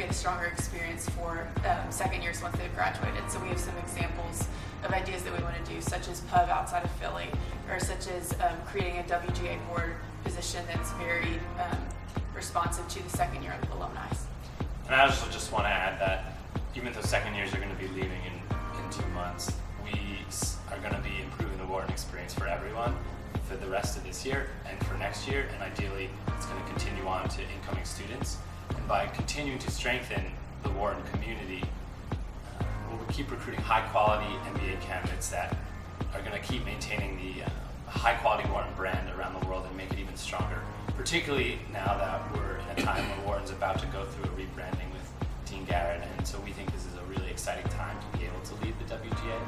create a stronger experience for second years once they've graduated. So we have some examples of ideas that we want to do, such as pub outside of Philly, or such as creating a WGA board position that's very responsive to the second year alumni. And I also just want to add that even though second years are going to be leaving in 2 months, we are going to be improving the Wharton experience for everyone for the rest of this year and for next year, and ideally it's going to continue on to incoming students. And by continuing to strengthen the Wharton community, we'll keep recruiting high quality MBA candidates that are going to keep maintaining the high quality Wharton brand around the world and make it even stronger, particularly now that we're in a time when Wharton's about to go through a rebranding with Dean Garrett, and so we think this is a really exciting time to be able to lead the WGA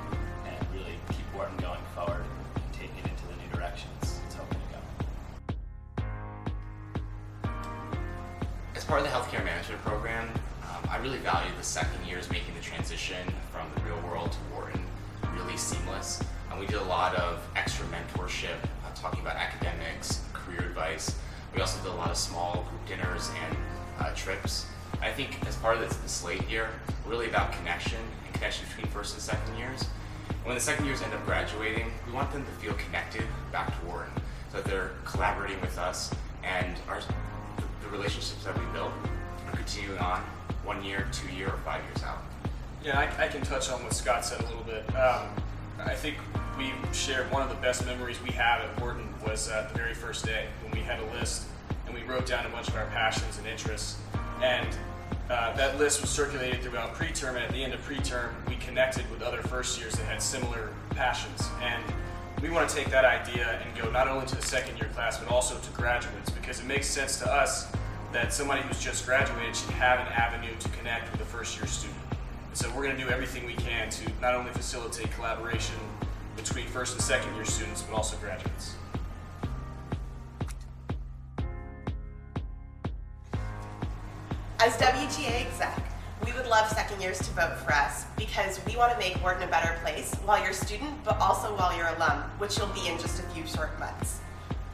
and really keep Wharton going forward and taking it into the new directions it's hoping to go. As part of the healthcare management program, I really value the second years making the transition from the real world to Wharton really seamless. And we did a lot of extra mentorship, talking about academics, career advice. We also did a lot of small group dinners and trips. I think as part of the slate year, really about connection and connection between first and second years. And when the second years end up graduating, we want them to feel connected back to Wharton, so that they're collaborating with us and the relationships that we built are continuing on 1 year, 2 year, or 5 years out. Yeah, I can touch on what Scott said a little bit. I think we shared one of the best memories we had at Wharton was the very first day when we had a list and we wrote down a bunch of our passions and interests. And that list was circulated throughout preterm, and at the end of preterm, we connected with other first years that had similar passions. And we want to take that idea and go not only to the second year class, but also to graduates, because it makes sense to us that somebody who's just graduated should have an avenue to connect with a first year student. And so we're going to do everything we can to not only facilitate collaboration between first and second year students, but also graduates. As WGA exec, we would love second years to vote for us because we want to make Wharton a better place while you're a student, but also while you're alum, which you'll be in just a few short months.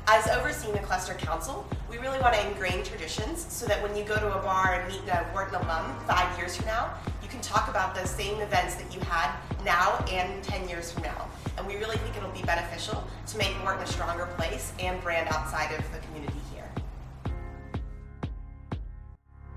As overseeing the cluster council, we really want to ingrain traditions so that when you go to a bar and meet a Wharton alum 5 years from now, you can talk about those same events that you had now and 10 years from now. And we really think it'll be beneficial to make Wharton a stronger place and brand outside of the community